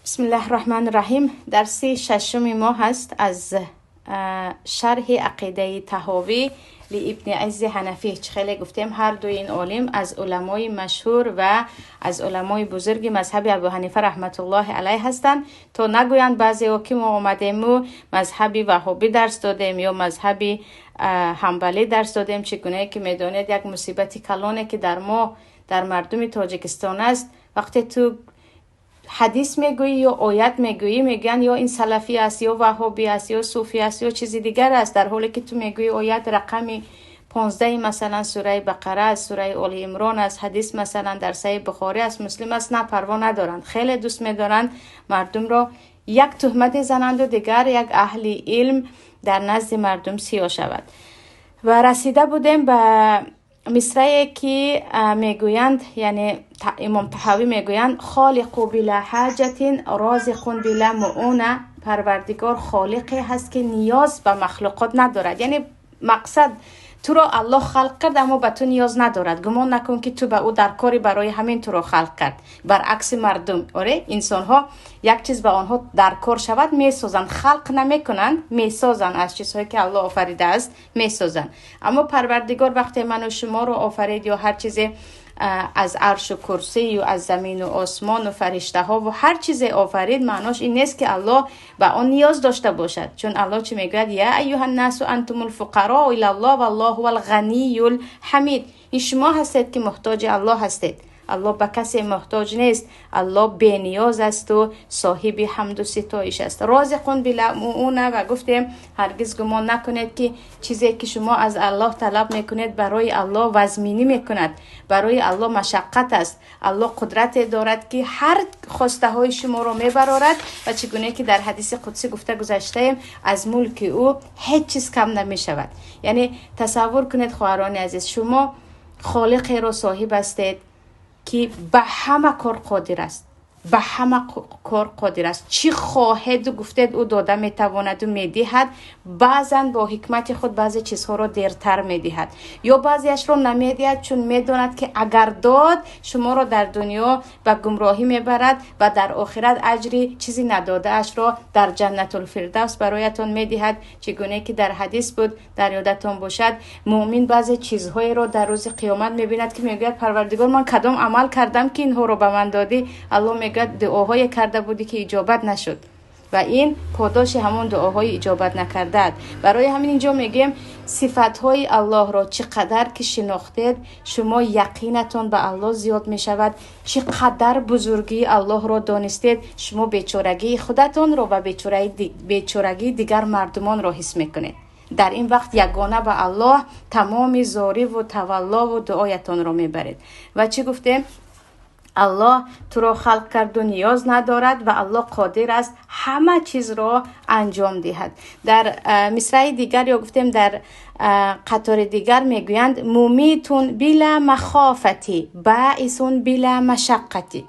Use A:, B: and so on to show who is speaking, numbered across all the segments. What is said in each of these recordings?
A: بسم الله الرحمن الرحیم. درس ششم ما هست از شرح عقیده طحاوی لابن عز حنفی. خیلی گفتیم هر دو این عالم از علمای مشهور و از علمای بزرگ مذهب ابو حنیفه رحمت الله علیه هستند. تا نگویند بعضی ها که ما آمدیم و مذهبی وهابی درس دادیم یا مذهبی حنبلی درس دادیم، چگونه که میدانید یک مصیبت کلانه که در ما در مردم تاجیکستان است. وقتی تو حدیث میگویی یا آیت میگویی میگن یا این سلفی است یا وهابی است یا صوفی است یا چیزی دیگر است، در حالی که تو میگویی آیت رقمی 15 مثلا سوره بقره است، سوره آل عمران است، حدیث مثلا در صحیح بخاری است، مسلم است. نه، پروا ندارند، خیلی دوست میدارند مردم را یک تهمت زنند و دیگر یک اهل علم در نزد مردم سیاه شود. و رسیده بودیم به مصرعی که میگویند، یعنی امام طحاوی میگویند خالق بلا حاجت رازق بلا معونه. پروردگار خالقی هست که نیاز به مخلوقات ندارد، یعنی مقصد تو را الله خلق کرد اما به تو نیاز ندارد. گمان نکن که تو به او در کاری برای همین تو را خلق کرد. برعکس مردم، انسان ها یک چیز به آنها در کار شود میسازند، خلق نمیکنند، میسازند. از چیزهایی که الله آفریده است میسازند. اما پروردگار وقتی من و شما رو آفرید یا هر چیزی از عرش و کرسی و از زمین و آسمان و فرشته ها و هر چیزی آفرید، معناش این نیست که الله به آن نیاز داشته باشد. چون الله چی میگوید؟ یا ایها الناس انتم الفقراء الی الله والله هو الغنی الحمید. این شما هستید که محتاج الله هستید. الله به کسی محتاج نیست. الله بی نیاز است و صاحب حمد و ستایش است. رازقون بلا معونه. و گفتیم هرگز گمان نکنید که چیزی که شما از الله طلب میکنید برای الله وزمینی میکند، برای الله مشقت است. الله قدرت دارد که هر خواسته های شما رو میبرارد و چگونه که در حدیث قدسی گفته گذاشته از ملک او هیچ چیز کم نمیشود. یعنی تصور کنید خواهران عزیز، شما خالقی رو صاحب هستید که به همه کار قادر است، به همه کار قادر است. چی خواهد و گفتید او داده میتواند و میدهد. بعضا با حکمت خود بعضی چیزها رو دیرتر میدهد یا بعضیش رو نمیدهد، چون میداند که اگر داد شما رو در دنیا به گمراهی میبرد و در آخرت اجری چیزی نداده اش را در جنت الفردوس برایتان میدهد. چگونه که در حدیث بود، در یادتان باشد، مؤمن بعضی چیزهای رو در روز قیامت میبیند که میگوید پروردگار من کدام عمل کردم که اینها رو به من دادی؟ الله میگه دعاهای کرده بودی که اجابت نشد و این پاداش همون دعاهای اجابت نکرده. برای همین اینجا میگیم صفاتهای الله را چقدر که شناختید شما یقینتون به الله زیاد میشود. چقدر بزرگی الله را دانستید شما بیچارگی خودتون را و بیچارگی دیگر مردمان را حس میکنید. در این وقت یگانه به الله تمام زاری و تولا و دعایتون را میبرید. و چی گفتیم؟ الله تو را خلق کرد و نیاز ندارد و الله قادر است همه چیز را انجام دهد. در مصرع دیگر یا گفتیم در قطار دیگر میگویند مومیتون بلا مخافتی باعثون بلا مشقتی.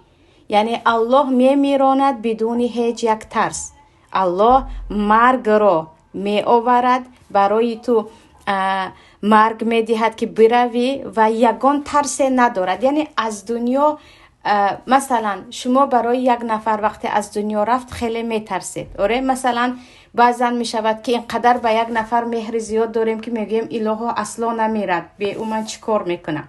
A: یعنی الله میمیراند بدون هیچ یک ترس. الله مرگ را می آورد برای تو، مرگ می دهد که بروی و یگان ترس ندارد. یعنی از دنیا مثلا شما برای یک نفر وقتی از دنیا رفت خیلی میترسید. مثلا بعضا میشود که اینقدر به یک نفر مهر زیاد داریم که میگیم الها اصلا نمیرد، به او من چی کار میکنم؟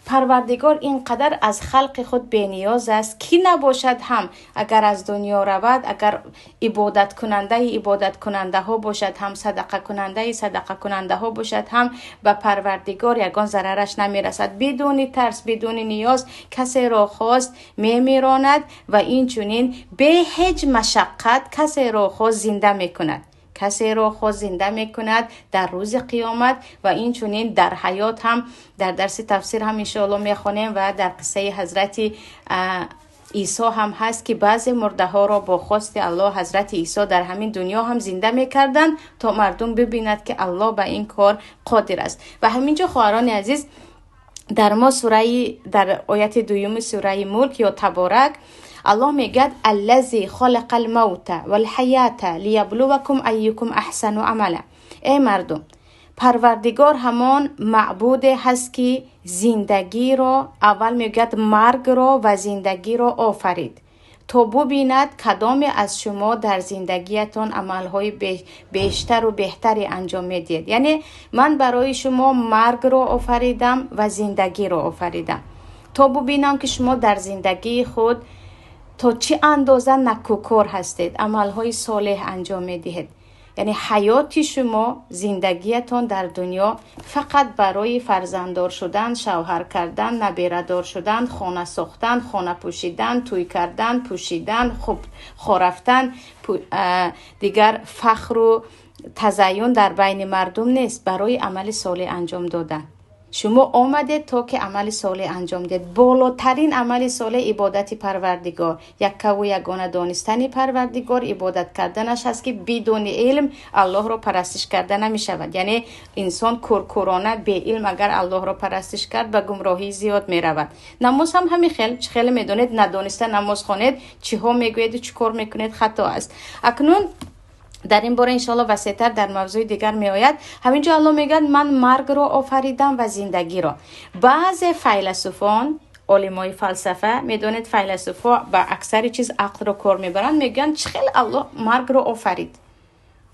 A: پروردگار اینقدر از خلق خود بی نیاز است که نباشد هم اگر از دنیا رود، اگر عبادت کننده ها باشد، هم صدقه کننده ها باشد، هم به پروردگار یگان ضررش نمیرسد. بدون ترس، بدون نیاز کسی را خواست میمیراند و این چنین به هیچ مشقت کسی را خواست زنده میکند. کسی را خود زنده میکند در روز قیامت و این چنین در حیات هم. در درس تفسیر هم انشاءالله میخوانیم و در قصه حضرت عیسی هم هست که بعضی مرده ها را با خواست الله حضرت عیسی در همین دنیا هم زنده میکردن تا مردم ببیند که الله به این کار قادر است. و همینجا خواهران عزیز در ما در آیت دوم سوره ملک یا تبارک الله میگه الذی خلق الموت والحیات لیبلوکم ایکم احسن عملا. ای مردم، پروردگار همان معبود هست که زندگی را، اول میگه مرگ را و زندگی را آفرید تا ببیند کدام از شما در زندگیتان عملهای بیشتر و بهتری انجام میدید. یعنی من برای شما مرگ رو آفریدم و زندگی رو آفریدم تا ببینم که شما در زندگی خود تا چه اندازه نکوکار هستید، عملهای صالح انجام میدهید. یعنی حیات شما، زندگیتان در دنیا فقط برای فرزنددار شدن، شوهر کردن، نبیره‌دار شدن، خانه ساختن، خانه پوشیدن، توی کردن، پوشیدن، خوب خورفتن، دیگر فخر و تزیین در بین مردم نیست، برای عمل صالح انجام دادن. شما آمده تا که عمل صالح انجام دهید. بالاترین عمل صالح عبادت پروردگار، یک و یگانه دانستن پروردگار، عبادت کردنش هست که بدون علم الله را پرستش کردن نمی شود. یعنی انسان کورکورانه به علم اگر الله را پرستش کرد به گمراهی زیاد می رود. نماز هم همین خیلی میدونید، ندانسته نماز خوانید چی ها میگوید و چی کار میکنید خطا است. اکنون در این باره انشاءالله وسیع‌تر در موضوع دیگر می آید. همینجا الله میگن من مرگ را آفریدم و زندگی را. بعض فیلسوفان، علمای فلسفه، میدونید فیلسوفا با اکثر چیز عقل رو کار میبرن، میگن چخیل الله مرگ رو آفرید.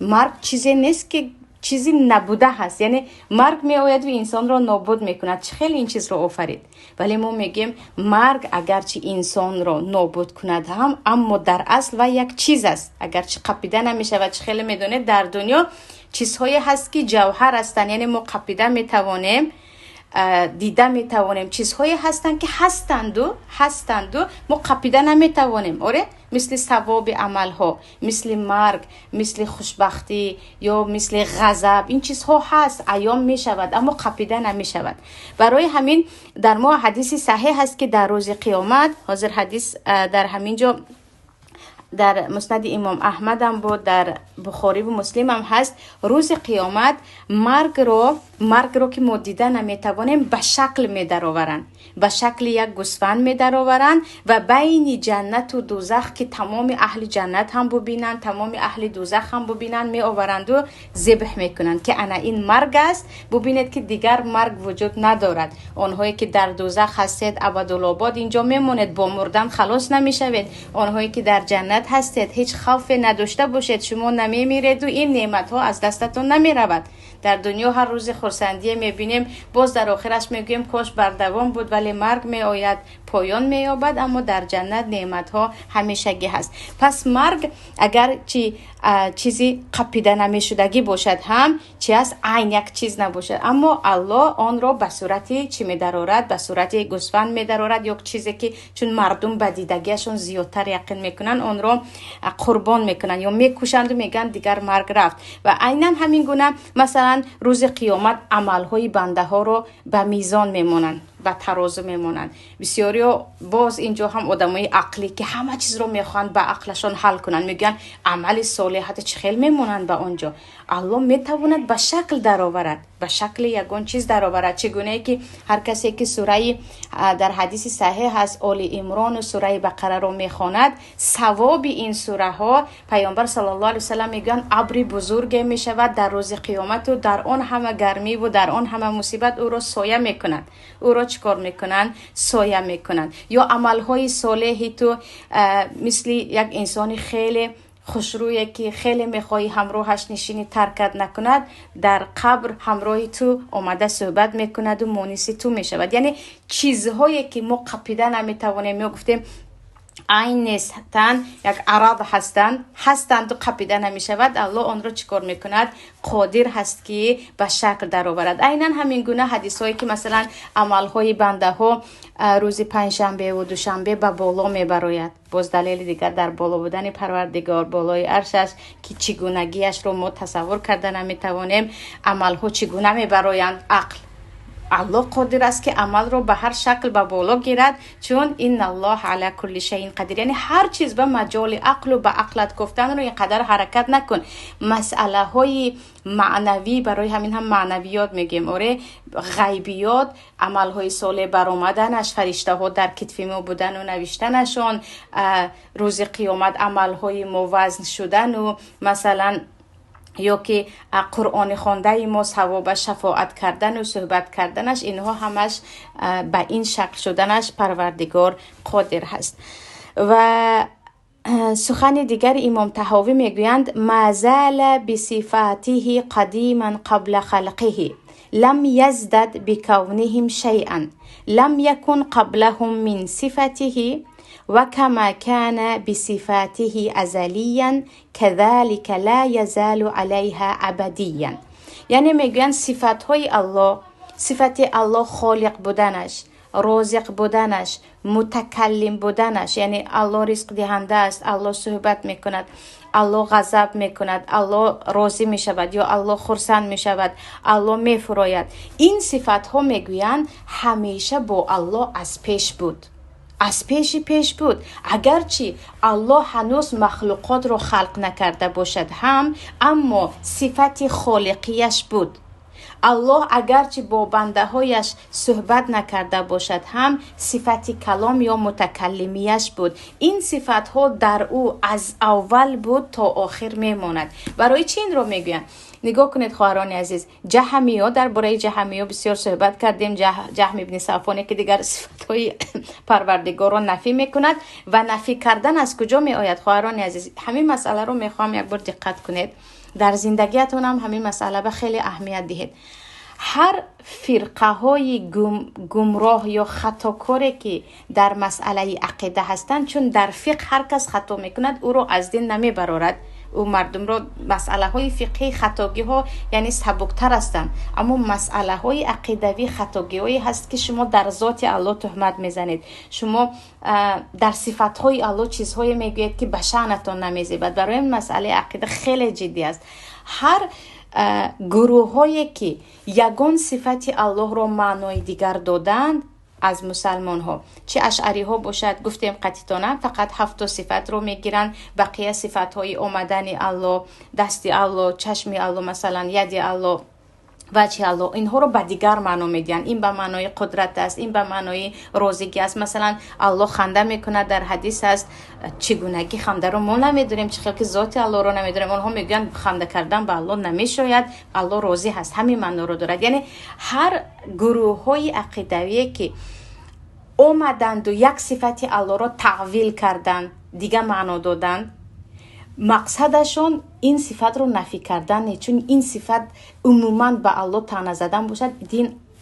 A: مرگ چیزی نیست که چیزی نبوده هست، یعنی مرگ می آید و انسان را نابود میکند، چخیل این چیز را آفرید. ولی ما میگیم مرگ اگرچه انسان را نابود کند هم، اما در اصل و یک چیز است، اگرچه قپیده نمیشه. و چخیل میدونید در دنیا چیزهایی هست که جوهر هستند، یعنی ما قپیده میتوانیم، دیده میتوانیم. چیزهایی هستند که هستند و ما قپیده نمیتوانیم. آره، مثل ثواب عمل ها، مثل مرگ، مثل خوشبختی یا مثل غضب، این چیزها هست، عیان می شود اما قپیده نمی شود. برای همین در ما حدیثی صحیح هست که در روز قیامت، حاضر حدیث در همین جا در مسند امام احمد هم بود، در بخاری و مسلم هم هست، روز قیامت مرگ رو که ما دیده نمیتوانیم به شکل می درآورند، به شکل یک گوسفند می درآورند و بین جنت و دوزخ که تمام اهل جنت هم ببینند، تمام اهل دوزخ هم ببینند، می آورند و ذبح میکنند که انا این مرگ است. ببینید که دیگر مرگ وجود ندارد. آنهایی که در دوزخ هستید ابدالآباد اینجا میمونید، با مردن خلاص نمیشوید. آنهایی که در جنت هستید هیچ خوفی نداشته باشید، شما نمیمیرید و این نعمت ها از دستتون نمیرود. در دنیا هر روز خرسندی میبینیم، باز در آخرش میگیم کاش بر دوام بود، ولی مرگ می آید پایان مییابد. اما در جنت نعمت ها همیشگی هست. پس مرگ اگر چیزی قپیده نمیشدگی باشد هم چی است، عین یک چیز نباشد، اما الله آن را به صورتی چی میدارد، به صورت گوسفند میدارد، یک چیزی که چون مردم به دیدگیشون زیادتر یقین میکنن آن را قربان میکنن یا میکشند و میگن دیگر مرگ رفت. و عیناً همین گونه مثلا روز قیامت عملهای بنده ها رو به میزان میمونن، به ترازو میمونن. بسیاری باز اینجا هم آدمای عقلی که همه چیز رو میخوان به عقلشون حل کنن، میگن عمل صالحات چخیل میمونن به اونجا. الله میتواند به شکل درآورد، به شکل یگان چیز درآورد. چگونه ای که هر کسی که سوره در حدیث صحیح هست آل عمران و سوره بقره رو میخواند، ثواب این سوره ها پیامبر صلی الله علیه و سلم میگن ابری بزرگ میشود در روز قیامت و در آن همه گرمی و در آن همه مصیبت او را سایه میکنند. او را چیکار میکنن؟ سایه میکنن. یا عملهای صالحی تو مثل یک انسان خیلی خوشرویی که خیلی میخوایی همراهش نشینی ترکت نکند، در قبر همراه تو آمده صحبت میکند و مونس تو میشود. یعنی چیزهایی که ما قپیده نمیتوانیم، ما گفتیم عین نیستند، یک عرض هستند و قپیده نمی شود، الله آن را چیکار میکند؟ قادر هست که به شکل در آورد. عیناً همین گونه حدیث هایی که مثلا عمل های بنده ها روز پنجشنبه و دوشنبه به بالا میبراید، باز دلیل دیگر در بالا بودن پروردگار، بالای عرشش که چگونگیش رو ما تصور کرده نمیتوانیم. عمل ها چگونه میبرایند؟ عقل. الله قادر است که عمل رو به هر شکل به بالا گیرد، چون این الله علی کل شیء قدیر. یعنی هر چیز به مجال عقل و به عقلت گفتن رو اینقدر حرکت نکن. مسئله های معنوی، برای همین هم معنویات میگیم، آره، غیبیات، عمل های صالح برآمدنش، فرشته ها در کتف ما بودن و نوشتنشون، روز قیامت عمل های موزن شدن و مثلا یا که قرآن خوانده ما ثواب شفاعت کردن و صحبت کردنش، اینها همش به این شکل شدنش پروردگار قادر هست. و سخن دیگر امام طحاوی میگویند ما زال بصفاته قدیما قبل خلقه لم يزدد بكونهم شيئا لم يكن قبلهم من صفته وكما كان بصفاته أزليا كذلك لا يزال عليها أبديا. یعنی میگویند صفات های الله، صفت الله خالق بودنش، رازق بودنش، متکلم بودنش، یعنی الله رزق دهنده است، الله صحبت میکند، الله غضب میکند، الله راضی میشود یا الله خرسند میشود، الله میفراید. این صفت ها میگویند همیشه با الله از پیش بود، از پیش بود. اگرچه الله هنوز مخلوقات رو خلق نکرده باشد هم، اما صفت خالقیش بود. الله اگرچه با بنده هایش صحبت نکرده باشد هم، صفت کلام یا متکلمیش بود. این صفت ها در او از اول بود تا آخر میماند. برای چی این رو میگویند؟ نگاه کنید خواهران عزیز، جهمی‌ها، درباره جهمی‌ها بسیار صحبت کردیم. جهم ابن صفوانی که دیگر صفت‌های پروردگار را نفی میکند و نفی کردن از کجا می آید خواهران عزیز؟ همین مسئله رو میخوام یک بار دقت کنید. در زندگیتون هم همین مسئله به خیلی اهمیت دهید. هر فرقه های گمراه یا خطاکاری که در مسئله عقیده هستند، چون در فقه هر کس خطا میکند او رو از دین نمیبرارد، او مردم را مسئله های فقهی خطاگی ها یعنی سبکتر هستند، اما مسئله های عقیدوی خطاگی هایی هست که شما در ذات الله تهمت میزنید، شما در صفات های الله چیزهایی میگوید که به شأنتان نمیزیبد. برای این مسئله عقیده خیلی جدی است. هر گروه هایی که یگان صفت الله را معنای دیگر دادند از مسلمان ها، چه اشعری ها باشد، گفتیم قطعاً فقط 7 صفت رو میگیرن، بقیه صفت های آمدن الله، دست الله، چشم الله، مثلا ید الله، وجه الله، اینها رو به دیگر معنا میدن. این به معنای قدرت است، این به معنای رازگی است. مثلا الله خنده میکنه، در حدیث است چگونگی خنده رو ما نمیدونیم، چه خیلی که ذات الله رو نمیدونیم. اونها میگن خنده کردن به الله نمیشاید، الله راضی هست، همین معنا رو دارد. یعنی هر گروه های عقیدوی که اومدند و یک صفت الله را تعویل کردند، دیگه معنا دادند، مقصدشون این صفت رو نفی کردن نیست، چون این صفت عموماً به الله طعنه زدن باشد،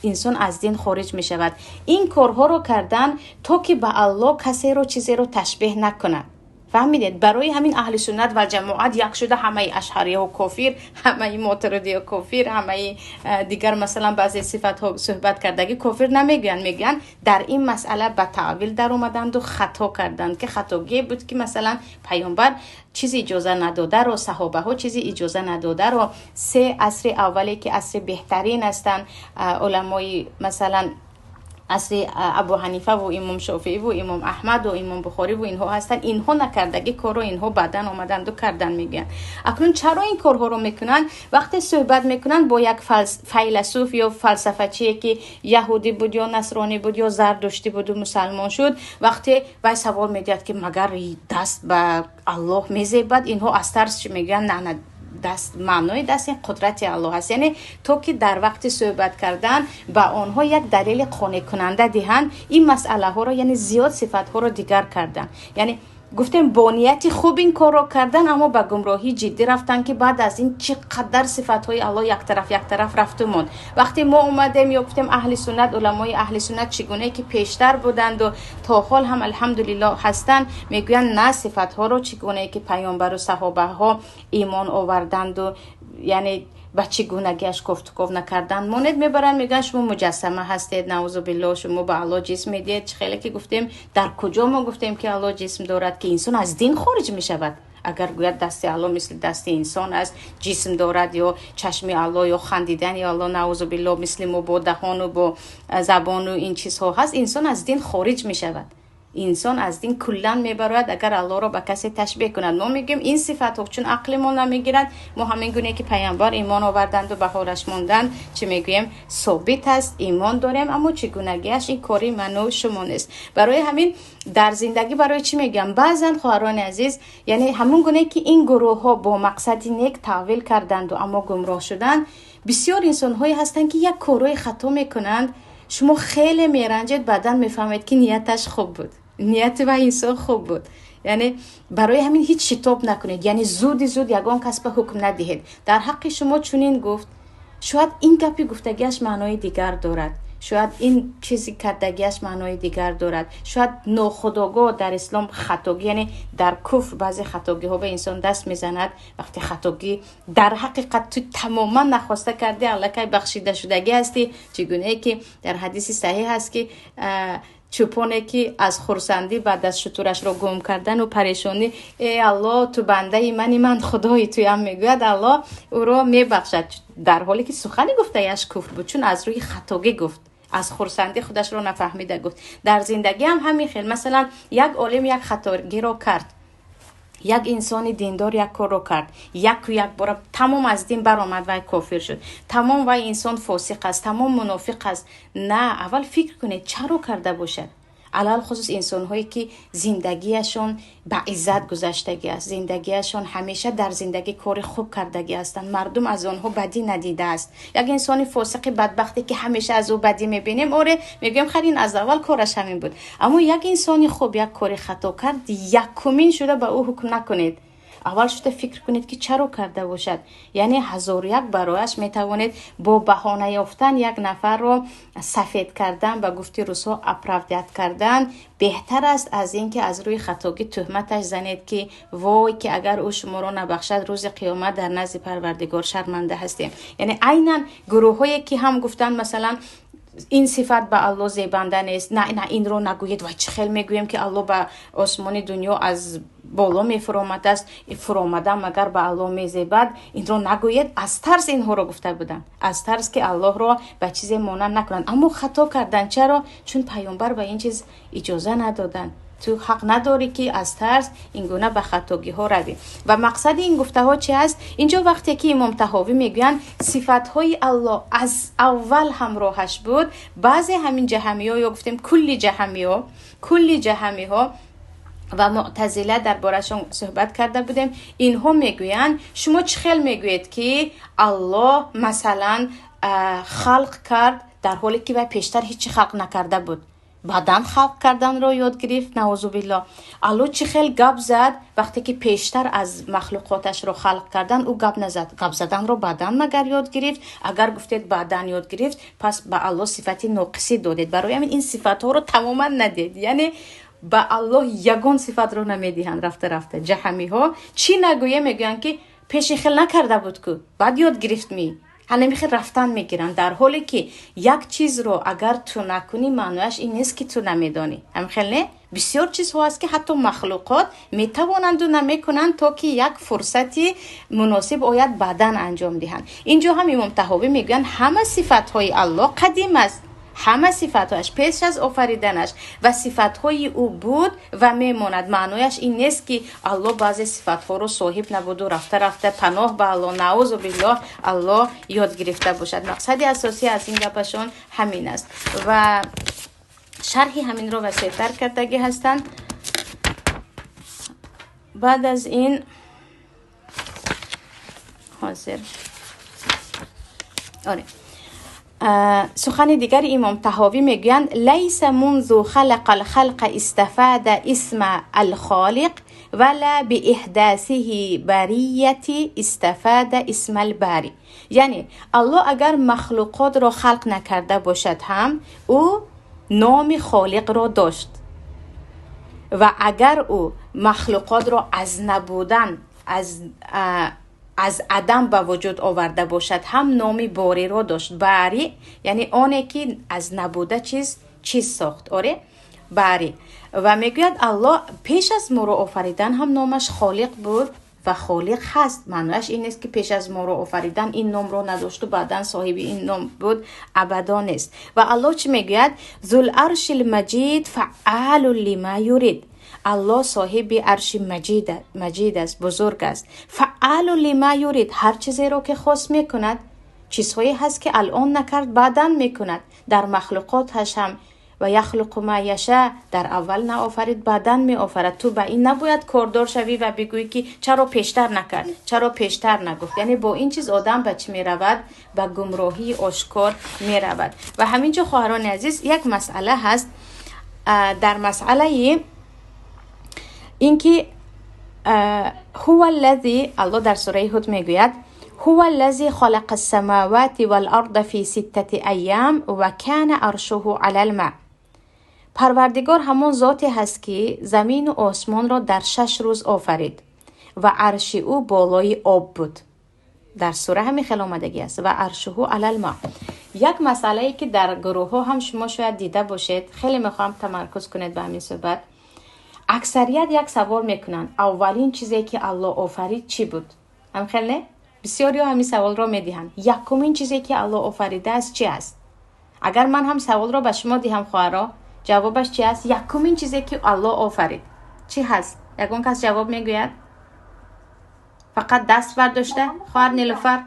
A: انسان از دین خارج می شود. این کارها رو کردن تا که به الله کسی رو چیزی رو تشبیه نکنند. فهمیدید؟ برای همین اهل سنت و جماعت یک شده، همه اشعری ها کافر، همه معترضی ها کافر، همه دیگر مثلا بعضی صفات ها صحبت کردگی کافر نمیگن، میگن در این مسئله به تعویل در اومدند و خطا کردند که خطاگی بود که مثلا پیامبر چیزی اجازه نداده رو، صحابه ها چیزی اجازه نداده رو. 3 عصر اولی که عصر بهترین هستند، علمای مثلا عصر ابو حنیفه و امام شافعی و امام احمد و امام بخاری و اینها هستن، اینها نکردگی کارو اینها بعدن آمدند و کردن میگن. اکنون چرا این کارها رو میکنن؟ وقتی صحبت میکنن با یک فیلسوف یا فلسفه‌چی که یهودی بود یا نصرانی بود یا زردشتی بود و مسلمان شد، وقتی وای سوال میدید که مگر دست به الله میزیبد، اینها از ترس میگن نه دست، معنای دست این قدرت الله هست. یعنی تو که در وقت صحبت کردن با آنها یک دلیل قانع کننده دهند، این مسئله ها رو یعنی زیاد صفت ها رو دیگر کردن. یعنی گفتیم با نیت خوب این کار رو کردن، اما به گمراهی جدی رفتن که بعد از این چقدر صفت های الله یک طرف رفت موند. وقتی ما اومدیم یا گفتیم اهل سنت، علمای اهل سنت چگونه که پیشتر بودند و تا حال هم الحمدلله هستند، میگویند نه، صفت ها رو چگونه که پیامبر و صحابه ها ایمان آوردند و یعنی با چگونگیش گفتگو نکردن ماند میبرن، میگن شما مجسمه هستید، نعوذ بالله، شما به الله جسم میدید. خیلی که گفتیم در کجا ما گفتیم که الله جسم دارد که انسان از دین خارج میشود؟ اگر گوید دست الله مثل دست انسان است، جسم دارد، یا چشم الله یا خندیدن یا الله نعوذ بالله مثل ما با دهان و با زبان و این چیزها هست، انسان از دین خارج میشود، انسان از دین کلا میبرد اگر الله را به کسی تشبیه کند. ما میگیم این صفت ها چون عقل ما نمیگیرد، ما همین گونه که پیامبر ایمان آوردند و به حالش ماندند، چه میگویم ثابت است، ایمان داریم، اما چگونگیش این کاری من و شما نیست. برای همین در زندگی برای چی میگم، بعضن خواهران عزیز، یعنی همون گونه که این گروه ها با مقصد نیک تعویل کردند و اما گمراه شدند، بسیار انسان هایی هستند که یک کارای خطا میکنند، شما خیلی میرنجید، بعدن میفهمید که نیتش خوب بود، نیت و انسان خوب بود. یعنی برای همین هیچ شتاب نکنید، یعنی زود یگان کس به حکم ندهید. در حق شما چنین گفت، شاید این گپی گفتگیش معنای دیگر دارد، شاید این چیزی کردگیش معنای دیگر دارد، شاید ناخودآگاه در اسلام خطاگی، یعنی در کفر بعضی خطاگی ها به انسان دست میزند. وقتی خطاگی در حقیقت تو تماما نخواسته کردی، الکی بخشیده شدگی هستی. چگونه که در حدیث صحیح هست که چوپونه که از خرسندی بعد از شترش را گم کردن و پریشانی، ای الله تو بنده من خدای توی هم میگوید الله او را میبخشد، در حالی که سخنی گفته یش کفر بود، چون از روی خطاگی گفت، از خرسندی خودش رو نفهمیده گفت. در زندگی هم همین خیل، مثلا یک عالم یک خطاگی را کرد، یک انسان دیندار یک کار رو کرد، یک بار تمام از دین برآمد و کافر شد، تمام و انسان فاسق است، تمام منافق است. نه، اول فکر کنید چرا کرده باشد. علال خصوص انسان هایی که زندگیشون به عزت گذشتگی است، زندگیشون همیشه در زندگی کار خوب کردگی هستند، مردم از آنها بدی ندیده است. یک انسان فاسق بدبختی که همیشه از او بدی میبینیم، اوره میگیم خرین از اول کارش همین بود. اما یک انسان خوب یک کار خطا کرد، یکمین شده به او حکم نکنید، اول شده فکر کنید که چرا کرده باشد. یعنی هزار یک برایش میتوانید با بهانه یافتن یک نفر رو سفید کردن، به گفته روسا اپراودیت کردن بهتر است از اینکه از روی خطاگی تهمتش زنید که وای که اگر او شما را نبخشد روز قیامت در نزد پروردگار شرمنده هستیم. یعنی عیناً گروهایی که هم گفتن مثلا این صفت به الله زیبنده نیست، نه این رو نگویید، و چه خیلی میگویم که الله به آسمان دنیا از بالا میفرامد است، فرامده مگر به الله میزیبد، این رو نگویید. از ترس اینها رو گفته بودن، از ترس که الله رو به چیزی مانند نکنند. اما خطا کردن. چرا؟ چون پیامبر به این چیز اجازه ندادن. تو حق نداری که از ترس این گونه به خطاگی ها روی. و مقصد این گفته ها چی است؟ اینجا وقتی که امام طحاوی میگوین صفات های الله از اول همراهش بود، بعضی همین جهمی ها یا گفتیم کلی جهمی ها و معتزله درباره‌شون صحبت کرده بودیم، اینها میگوین شما چه خیل میگویید که الله مثلا خلق کرد در حالی که و پیشتر هیچ خلق نکرده بود، بعدن خلق کردن رو یاد گرفت. نعوذ بالله. الله چه خیل گپ زد وقتی که پیشتر از مخلوقاتش رو خلق کردن او گپ نزد. گپ زدن رو بعدن مگر یاد گرفت؟ اگر گفتید بعدن یاد گرفت، پس به الله صفت ناقصی دادید. برای همین این صفات ها رو تماما ندید. یعنی به الله یگان صفت رو نمیدهند. رفته جهمی ها چی نگویه میگن که پیش خیل نکرده بود که بعد یاد گرفت حالا میخواد رفتن میگیرن، در حالی که یک چیز رو اگر تو نکنی معنیش این نیست که تو نمیدانی. هم خیلی بسیار چیزها هست که حتی مخلوقات میتوانند و نمیکنند تا که یک فرصتی مناسب آید بعدن انجام دهند. اینجا هم امام طحاوی میگن همه صفاتهای الله قدیم است، همه صفاتش پیش از آفریدنش و صفاتهای او بود و میماند. معنیش این نیست که الله بعضی صفاتها رو صاحب نبود و رفته پناه به الله نعوذ بالله الله یاد گرفته باشد. مقصد اساسی از این گپشون همین است و شرحی همین رو وسیع‌تر کردگی هستند. بعد از این حاضر سخن دیگر امام طحاوی میگویند لیس منذ خلق الخلق استفاد اسم الخالق ولا باحداثه بریت استفاد اسم الباری. یعنی الله اگر مخلوقات را خلق نکرده باشد هم او نام خالق را داشت و اگر او مخلوقات را از نبودن از عدم به وجود آورده باشد هم نامی باری را داشت. باری یعنی آنی که از نبوده چیز ساخت. باری. و میگوید الله پیش از ما را آفریدن هم نامش خالق بود و خالق هست. معنیش این نیست که پیش از ما را آفریدن این نام را نداشت و بعدن صاحب این نام بود، ابدا نیست. و الله چی میگوید؟ ذو العرش المجید فعال لما یرید. الله صاحب عرش مجید است، بزرگ است. فعال لما یرید، هر چیزی رو که خواست میکند. چیزهایی هست که الان نکرد بعداً میکند. در مخلوقاتش هم و یخلق ما یشاء، در اول نآفرید بعداً میآفرد. تو به این نباید کاردار شوی و بگویی که چرا پیشتر نکرد، چرا پیشتر نگفت. یعنی با این چیز آدم به چی میرود؟ به گمراهی آشکار میرود. و همینجا خواهران عزیز یک مسئله هست. در مسئله اینکه هو الذی، الله در سوره هود میگوید هو الذی خلق السماوات والارض فی 6 ایام و کان عرشه علی الماء. پروردگار همون ذاتی هست که زمین و آسمان را در 6 روز آفرید و عرش او بالای آب بود. در سوره همین خیلی آمدگی است و عرشه علی الماء. یک مسئله ای که در گروه ها هم شما شاید دیده باشید، خیلی میخوام تمرکز کنید به همین صحبت. اکثریت یک سوال میکنن اولین چیزی که الله آفرید چی بود؟ هم خیلی بسیاری ها همین سوال را میدهند. یکمین چیزی که الله آفریده است چی است؟ اگر من هم سوال را به شما دهم خواهرا، جوابش چی است؟ یکمین چیزی که الله آفرید چی هست؟ یکون کس جواب میگوید؟ فقط دست برداشته؟ خواهر نیلوفر؟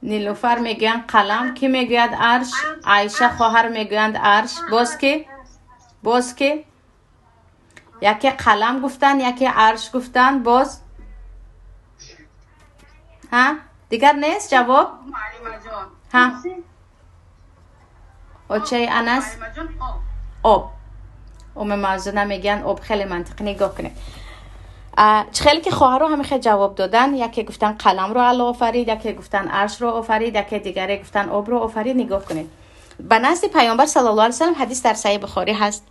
A: نیلوفر میگویند قلم. کی میگوید عرش؟ عایشه خواهر میگویند عرش. باز که یکی قلم گفتن، یکی عرش گفتن. باز ها دیگر نیست جواب؟ ها اوچه انس؟ آب. معزونه میگن آب. خیلی منطقی نگاه کنید. خیلی که خواهر رو همه خیلی جواب دادن. یکی گفتن قلم رو الله آفرید، یکی گفتن عرش رو آفرید، یکی دیگری گفتن آب رو آفرید. نگاه کنید به نزد پیامبر صلی الله علیه و سلم حدیث در صحیح بخاری هست.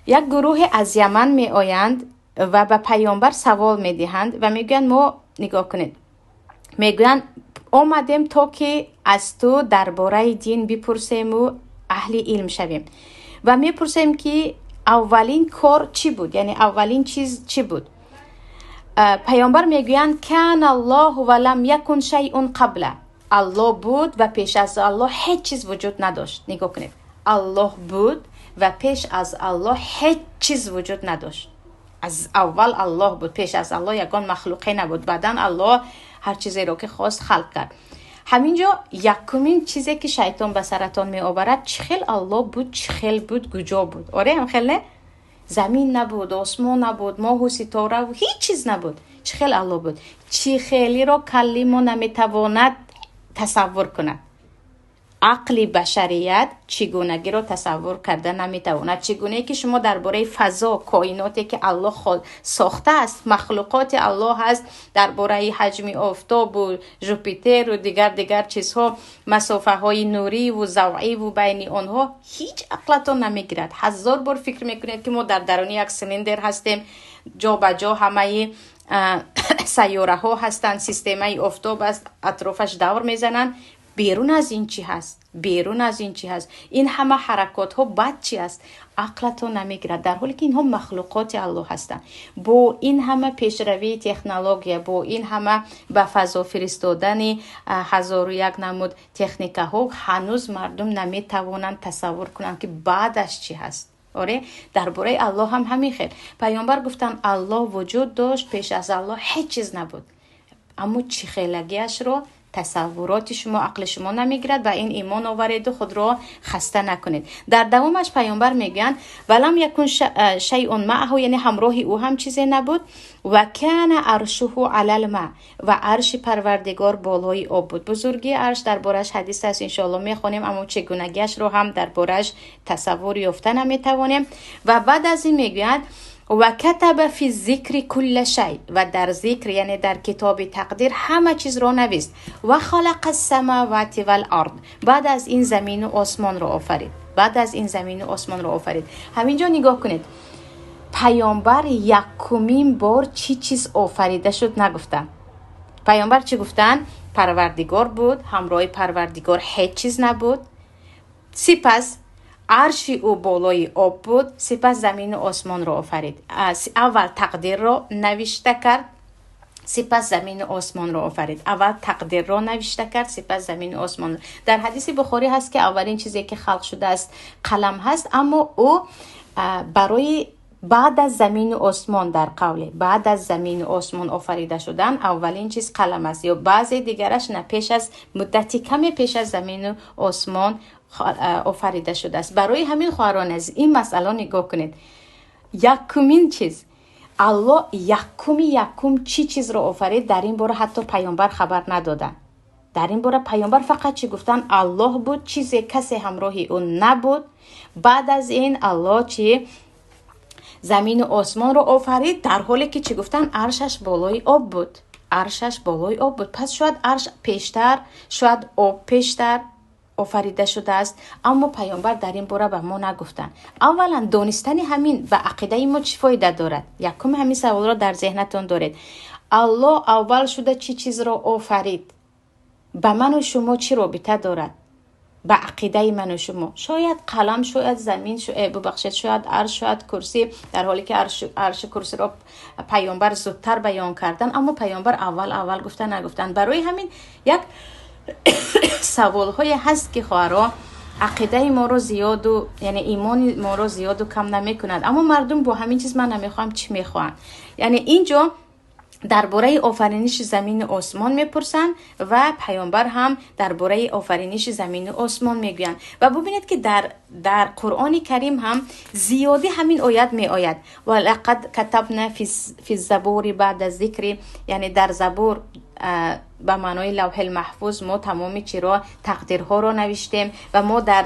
A: یک گروه از یمن می آیند و به پیامبر سوال می دهند و می گویند ما، نگاه کنید، می گویند آمدیم تا که از تو درباره دین بپرسیم و اهل علم شویم و می پرسیم که اولین کار چی بود، یعنی اولین چیز چی بود. پیامبر می گویند کان الله ولم یکن شیء قبله. الله بود و پیش از الله هیچ چیز وجود نداشت. نگاه کنید، الله بود و پیش از الله هیچ چیز وجود نداشت. از اول الله بود، پیش از الله یگان مخلوقی نبود. بعدن الله هر چیزی رو که خواست خلق کرد. همینجا یکمین چیزی که شیطان به سرتان می آورد چخیل الله بود، چخیل بود، کجا بود. آره هم خیلی زمین نبود، آسمان نبود، ماه و ستاره و هیچ چیز نبود. چخیل الله بود. چخیلی رو کلی ما نمیتواند تصور کند. عقل بشریت چگونگی رو تصور کرده نمیتواند. چگونه که شما درباره فضا، کائناتی که الله خود ساخته است، مخلوقات الله هست، درباره حجم آفتاب و ژوپیتر و دیگر چیزها، مسافه های نوری و ضوئی و بین آنها هیچ عقلتون نمیگیرد. 1000 بار فکر میکنید که ما در درون یک سیلندر هستیم، جا به جا همه سیاره ها هستند، سیستم آفتاب است، اطرافش دور میزنند. بیرون از این چی هست؟ این همه حرکات ها بعد چی هست؟ عقلتو نمیگیرد، در حالی که اینها مخلوقات الله هستند. با این همه پیشروی تکنولوژی، با این همه به فضا فرستادن 1001 نمود تکنیکه ها، هنوز مردم نمیتوانند تصور کنند که بعدش چی هست. آره درباره الله هم همین خیلی. پیامبر گفتن الله وجود داشت، پیش از الله هیچ چیز نبود. اما چی خیلگیش رو تصورات شما، عقل شما نمیگیرد و این ایمان آورید و خود را خسته نکنید. در دوامش پیامبر میگن ولم یکن شیء معه، یعنی همراه او هم چیزی نبود. و کان عرشه علی الماء، و عرش پروردگار بالای آب بود. بزرگی عرش دربارش حدیث است، انشاءالله میخونیم، اما چگونگیش رو هم دربارش تصور یافته نمیتوانیم. و بعد از این میگوید و کتب فی ذکر کل شیء، و در ذکر یعنی در کتاب تقدیر همه چیز را نوشت. و خلق السماوات والارض، بعد از این زمین و آسمان را آفرید. همینجا نگاه کنید، پیامبر یکمین بار چی چیز آفریده شد نگفتن. پیامبر چی گفتن؟ پروردگار بود، همراه پروردگار هیچ چیز نبود، سپس عرش او بالای آب بود، سپس زمین و آسمان را آفرید. اول تقدیر را نوشته کرد، سپس زمین و آسمان را آفرید. اول تقدیر را نوشته کرد، سپس زمین و آسمان را. در حدیث بخاری هست که اولین چیزی که خلق شده است قلم هست، اما او برای بعد از زمین و آسمان، در قول بعد از زمین و آسمان آفریده شدن، اولین چیز قلم است. یا بعضی دیگرش نه، پیش از مدتی کمی پیش از زمین و آسمان آفریده شده است. برای همین خواهران از این مسئله نگاه کنید، یکمین چیز الله یکم چی چیز را آفرید، در این باره حتی پیامبر خبر ندادن. در این باره پیامبر فقط چی گفتن؟ الله بود، چیزی کسی همراهی اون نبود. بعد از این الله چی زمین و آسمان رو آفرید، در حالی که چی گفتن؟ عرشش بالای آب بود. عرشش بالای آب بود. پس شاید عرش پیشتر، شاید آب پیشتر آفریده شده است، اما پیامبر در این باره به ما نگفتن. اولا دانستن همین به عقیده ما چی فایده دارد؟ یکم همین سوال را در ذهنتون دارید. الله اول شده چی چیز را آفرید؟ به من و شما چی رابطه دارد؟ به عقیده من و شما. شاید قلم، شاید زمین، شاید عرش، شاید کرسی، در حالی که عرش کرسی را پیامبر زودتر بیان کردن، اما پیامبر اول گفتن نگفتن. برای همین یک سوال های هست که خواهرها عقیده ما رو زیاد و یعنی ایمان ما رو زیاد و کم نمی کند. اما مردم با همین چیز من نمیخوام چی میخوان. یعنی اینجا درباره آفرینش زمین و آسمان میپرسن و پیامبر هم درباره آفرینش زمین و آسمان میگویند. و ببینید که در قرآن کریم هم زیادی همین آیت می آید. و لقد کتبنا فی الزبور بعد ذکر، یعنی در زبور به معنای لوح المحفوظ ما تمامی چی را، تقدیرها را نوشتیم و ما در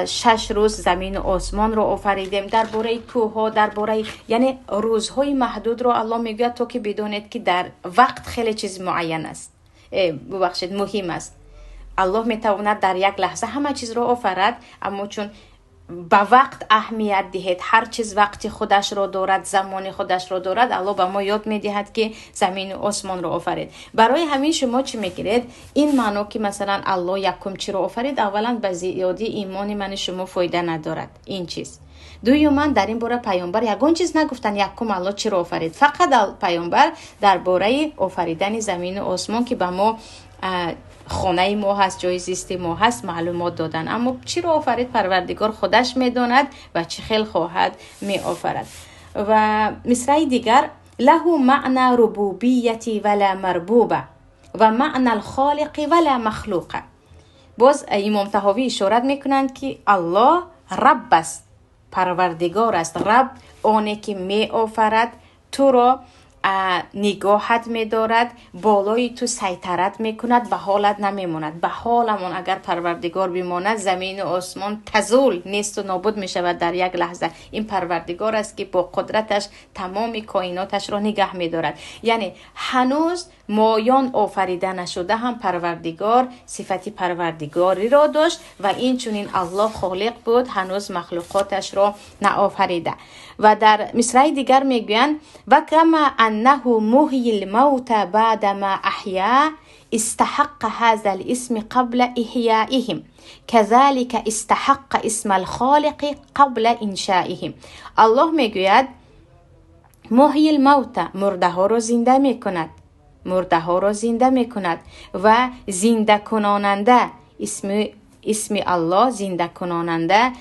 A: 6 روز زمین و آسمان را آفریدیم. درباره کوه ها، درباره یعنی روزهای محدود را الله میگوید تا که بدونید که در وقت خیلی چیز معین است، ببخشید مهم است. الله میتواند در یک لحظه همه چیز را آفرد، اما چون به وقت اهمیت دهید، هر چیز وقتی خودش را دارد، زمان خودش را دارد، الله به ما یاد میدهد که زمین و آسمان را آفرید. برای همین شما چی میگیرید؟ این معنی که مثلا الله یکم چی را آفرید، اولا به زیادی ایمان من شما فایده ندارد این چیز. دوما در این باره پیامبر یگان چیز نگفتن یکم الله چی را آفرید. فقط پیامبر درباره آفریدن زمین و آسمان که به ما خانه ما هست، جای زیست ما هست، معلومات دادن. اما چی رو آفرید پروردگار خودش میداند و چه خیل خواهد می آفرد. و مصرع دیگر له معنی ربوبیتی ولا مربوبه و معنی الخالق ولا مخلوقه. باز امام طحاوی اشارت میکنند که الله رب است، پروردگار است. رب آنی که می آفرد، تو را نگاهت می دارد، بالای تو سیطرت می کند، به حالت نمی ماند. به حالمون اگر پروردگار بماند، زمین و آسمان تزول، نیست و نابود می شود در یک لحظه. این پروردگار است که با قدرتش تمام کائناتش را نگه می دارد. یعنی هنوز مایان آفریده نشده هم پروردگار صفتی پروردگاری را داشت و این چونین الله خالق بود، هنوز مخلوقاتش را نآفریده. و در مصرع دیگر میگویند و کما انه محیی الموت بعد ما احیا استحق هذا الاسم قبل احیائهم كذلك استحق اسم الخالق قبل انشائهم. الله میگوید محیی الموت، مرده ها را زنده میکند، مرده ها را زنده میکند و زنده کناننده، اسم الله زنده کناننده،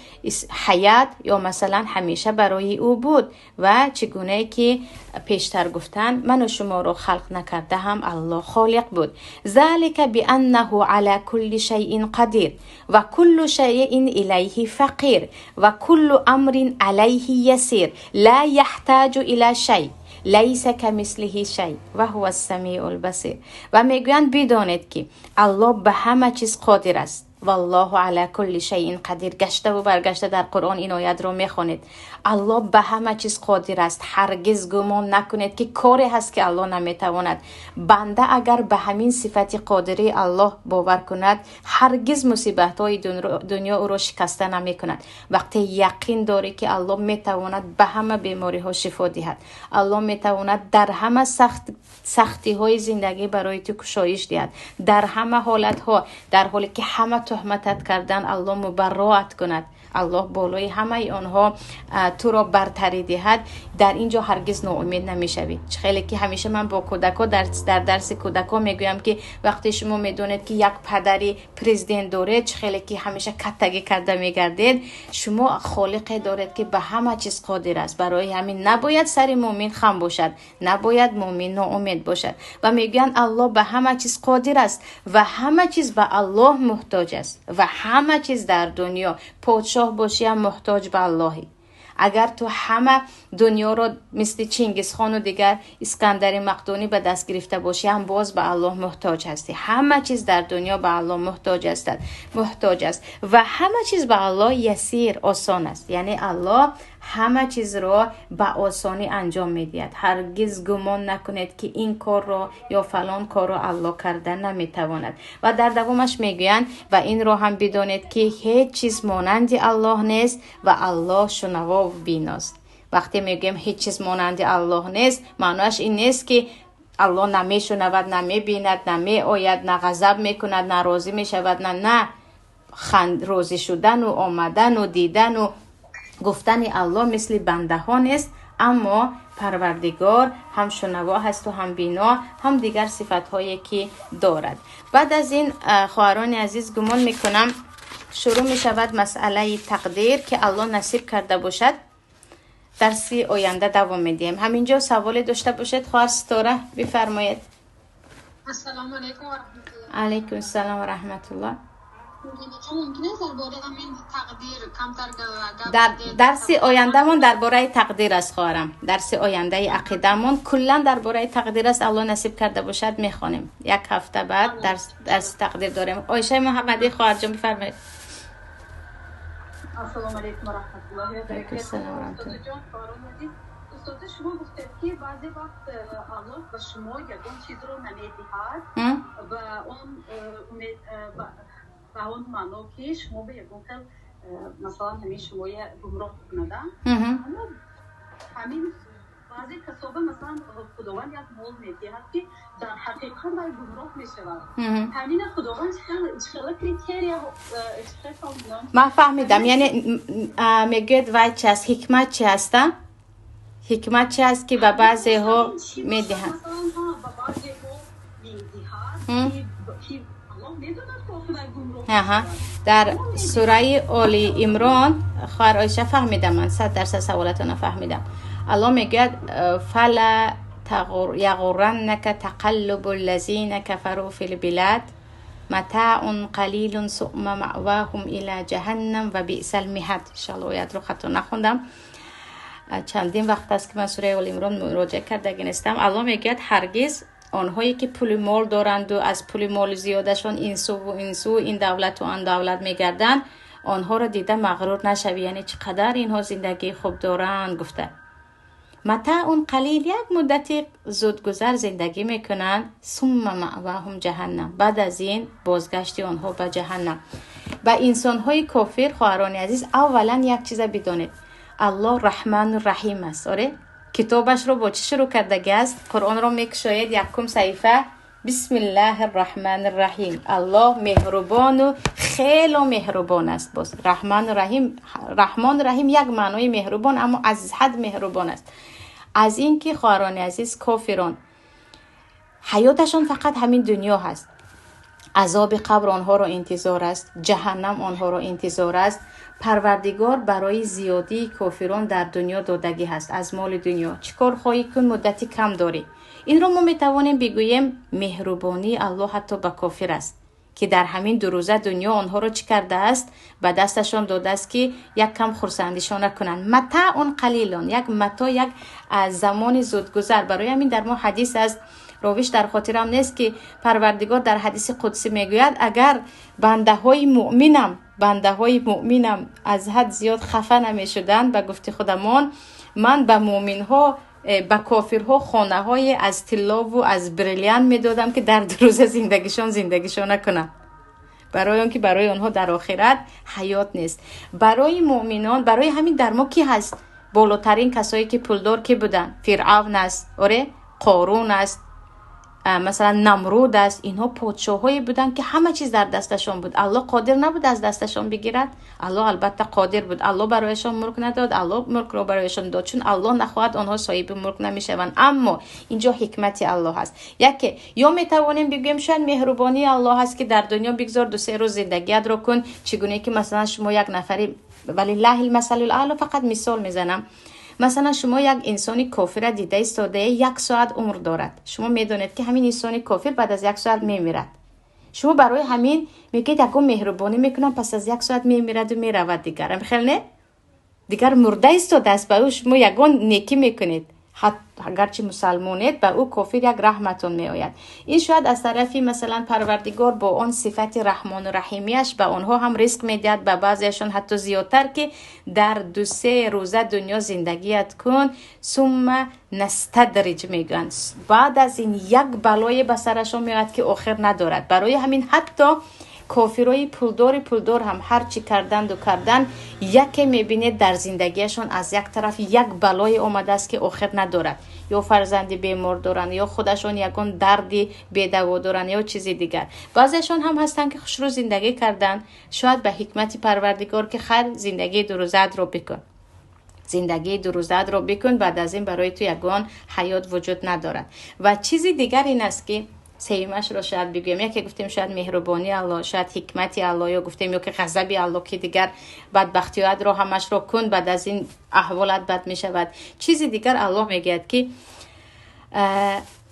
A: حیات یا مثلا همیشه برای او بود. و چگونه که پیشتر گفتن من و شما رو خلق نکرده هم الله خالق بود. ذلك بانه على كل شيء قدیر و كل شيء الیه فقیر و كل امر علیه یسیر لا یحتاج الی شیء لیس کمثله شیء و هو السمیع البصیر. و میگویند بدانید که الله به همه چیز قادر است. والله علی کل شیء قدیر. گشته و برگشته در قرآن این آیت رو میخونید. الله به همه چیز قادر است. هرگز گمان نکنید که کاری هست که الله نمیتواند. بنده اگر به همین صفت قادری الله باور کند، هرگز مصیبت های دنیا او را شکسته نمی کند. وقتی یقین داری که الله میتواند به همه بیماری ها شفا دهد، الله میتواند در همه سختی های زندگی برای تو کشایش دهد، در همه حالت ها، در حالی که همه تهمتت کردن الله مبرات کند، الله بالای همه آنها تو را برتری دهد، در اینجا هرگز ناامید نمیشوی. خیلی که همیشه من با کودکا در درس کودکا میگویم که وقتی شما میدونید که یک پدری پرزیدنت داره، خیلی که همیشه کتگی کرده میگردید، شما خالقی دارید که به همه چیز قادر است. برای همین نباید سر مومن خم باشد، نباید مومن ناامید باشد. و میگن الله به همه چیز قادر است و همه چیز به الله محتاج است و همه چیز در دنیا، پادشاه باشی هم محتاج به اللهی. اگر تو همه دنیا رو مثل چنگیز خان و دیگر اسکندر مقدونی به دست گرفته باشی هم باز به الله محتاج هستی. همه چیز در دنیا به الله محتاج است و همه چیز به الله یسیر، آسان است. یعنی الله همه چیز رو به آسانی انجام میدهد. هرگز گمان نکنید که این کار رو یا فلان کار رو الله کردن نمیتواند. و در دوامش میگویند و این رو هم بدانید که هیچ چیز مانند الله نیست و الله شنوا و بیناست. وقتی میگیم هیچ چیز مانند الله نیست، معناش این نیست که الله نمیشنود، نمیبیند، نمیآید، نه غضب میکند، نه راضی میشود، نه راضی شدن و آمدن و دیدن و گفتن الله مثل بنده ها نیست. اما پروردگار هم شنوا هست و هم بینا، هم دیگر صفت هایی که دارد. بعد از این خواهران عزیز گمان میکنم شروع میشود مسئله تقدیر که الله نصیب کرده باشد. درسی آینده دوام میدیم. همینجا سوالی داشته باشید خواهر ستاره بفرمایید.
B: السلام علیکم و رحمت الله.
A: علیکم السلام و رحمت الله.
B: ممکنه درباره همین تقدیر کمتر
A: در درس آینده من درباره تقدیر است خواهرم. درس آینده عقیده من کلا درباره تقدیر است. الله نصیب کرده باشد میخوانیم. یک هفته بعد درس تقدیر داریم. عایشه محمدی خواهر جان بفرمایید.
C: السلام علیکم و رحمت الله و برکاته. استاد شما گفتید که بعضی وقت الله به شما یگان چیز رو نمیدهد و اون معنا که شما به یگان خیل مثلا همین شما گمراه کنده. اما همین بعضی کسابه مثلا خداوند یک مال میدهد که در حقیقت باید گمراه میشود. همین خداوند چقدر کریتریا
A: من فهمیدم. یعنی میگید وای چی است؟ حکمت چی است؟ حکمت چی است که به بعضی ها میدهند؟
C: مثلا به بعضی ها میدهد که الله میدوند که خدای گمراه.
A: در سوره آل عمران خواهر عایشه فهمیدم. من 100% سوالتون فهمیدم. الله میگه فلا یغرنک تقلب الذین کفروا فی البلاد متاع قلیل ثم مأواهم الی جهنم و بئس المهاد. ان شاء الله آیات رو خطا نخوندم. چندین وقت است که من سوره آل عمران مراجعه کرده نیستم. الله میگه هرگز آنهایی که پول مال دارند و از پول مال زیادشان اینسو این دولت و آن دولت میگردند، آنها را دیده مغرور نشوی. یعنی چقدر اینها زندگی خوب دارند. گفته متاع قلیل، یک مدتی زودگذر زندگی میکنند، ثم مأواهم جهنم، بعد از این بازگشت آنها به جهنم. و انسان‌های کافر خواهران عزیز اولا یک چیز بدونید، الله رحمان و رحیم است. آره کتابش رو با چی شروع کرده است؟ قرآن رو میکشاید یکم صحیفه بسم الله الرحمن الرحیم. الله مهربان و خیلی مهربان است. باز رحمان و رحیم، رحمان و رحیم یک معنای مهربان اما از حد مهربان است. از این که خواهران عزیز کافران حیاتشان فقط همین دنیا هست. عذاب قبر آنها را انتظار است، جهنم آنها را انتظار است. پروردگار برای زیادی کافران در دنیا دادگی هست از مال دنیا. چیکار خواهی کن مدتی کم داری. این رو ما میتوانیم بگوییم مهربانی الله حتی به کافر است که در همین دو روزه دنیا آنها را چی کرده است؟ به دستشان داده است که یک کم خرسندیشان نکنند. متاع قلیلون، یک متاع، یک زمان زودگذر. برای همین در ما حدیث از راویش در خاطرم نیست که پروردگار در حدیث قدسی میگوید اگر بنده های مؤمنم از حد زیاد خفه نمی شدن به گفت خودمان، من به مؤمن ها به کافرها خانه های از طلا و از بریلیان میدادم که در دو روز زندگیشون نکنن، برای اون که برای آنها در آخرت حیات نیست. برای مؤمنان، برای همین در ما کی هست؟ بالاترین کسایی که پولدار کی بودن؟ فرعون است، آره، قارون است، مثلا نمرود است. اینها پادشاهایی بودن که همه چیز در دستشون بود. الله قادر نبود از دستشون بگیرد؟ الله البته قادر بود. الله برایشان ملک نداد، الله ملک رو برایشان داد. چون الله نخواهد آنها صاحب ملک نمیشوند. اما اینجا حکمت الله هست. یکی یا میتوانیم بگیم شاید مهربانی الله هست که در دنیا بگذار 2-3 روز زندگیت رو کن، چگونه که مثلا شما یک نفری، ولی الله المثل الاعلی، فقط مثال میزنم، مثلا شما یک انسانی کافر دیده ایستاده 1 ساعت عمر دارد، شما میدونید که همین انسانی کافر بعد از 1 ساعت میمیرد. شما برای همین میگید اگه مهربانی میکنم پس از 1 ساعت میمیرد و میرود دیگر. خیلی نه دیگر مرده ایستاده است، برای شما یگان نیکی میکنید. اگرچه مسلمانید به او کافر یک رحمتون می آید. این شاید از طرفی مثلا پروردگار با اون صفت رحمان و رحیمیش به اونها هم ریسک میدهد، به بعضیشون حتی زیادتر، که در 2-3 روزه دنیا زندگیت کن ثم نستدرج میگن، بعد از این یک بلای به سرشون میاد که آخر ندارد. برای همین حتی کافرای پولدار هم هر چی کردند یکی میبینید در زندگیشون از یک طرف یک بلای اومده است که آخر ندارد، یا فرزندی بیمار دارن، یا خودشون یکون دردی بی‌دوا دارن، یا چیزی دیگر. بعضیشون هم هستن که خوشرو زندگی کردن، شاید به حکمت پروردگار که خیر زندگی دروزد رو بکن، زندگی دروزد رو بکن، بعد از این برای تو یگان حیات وجود ندارد. و چیزی دیگر این است که سیمش رو شاید بگویم، یکی گفتیم شاید مهربانی الله، شاید حکمت الله، یا گفتیم یا که غضب الله که دیگر بدبختیات رو همش رو کن، بعد از این احوالات بد می شود. چیزی دیگر الله میگه که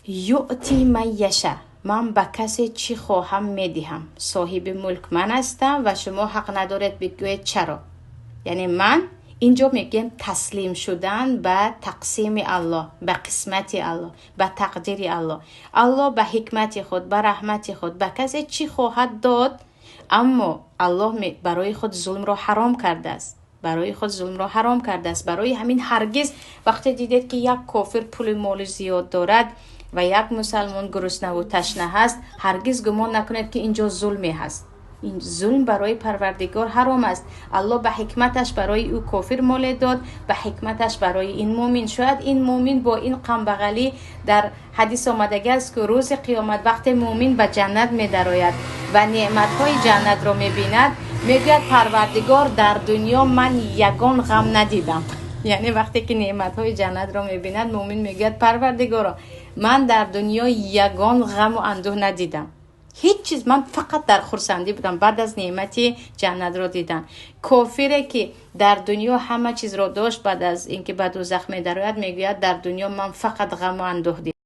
A: یعطی من یشاء، من به کسی چی خواهم میدهم، صاحب ملک من هستم و شما حق ندارید بگوید چرا. یعنی من اینجا میگیم تسلیم شدن به تقسیم الله، به قسمت الله، به تقدیر الله. الله به حکمت خود، به رحمت خود به کسی چی خواهد داد، اما الله برای خود ظلم را حرام کرده است، برای همین هرگز وقتی دیدید که یک کافر پول مال زیاد دارد و یک مسلمان گرسنه و تشنه هست، هرگز گمان نکنید که اینجا ظلمی هست. این ظلم برای پروردگار حرام است. الله به حکمتش برای او کافر مال داد، به حکمتش برای این مومن. شاید این مومن با این قم بغلی در حدیث آمده است که روز قیامت وقت مومن به جنت می درآید و نعمت‌های جنت را می‌بیند، میگوید پروردگار در دنیا من یگان غم ندیدم. یعنی وقتی که نعمت‌های جنت را می‌بیند، مومن میگوید پروردگارا من در دنیا یگان غم و اندوه ندیدم، هیچ چیز، من فقط در خرسندی بودم بعد از نعمتی جنت را دیدم. کافری که در دنیا همه چیز را داشت، بعد از اینکه به دوزخ می درآید میگوید در دنیا من فقط غم و اندوه دیدم.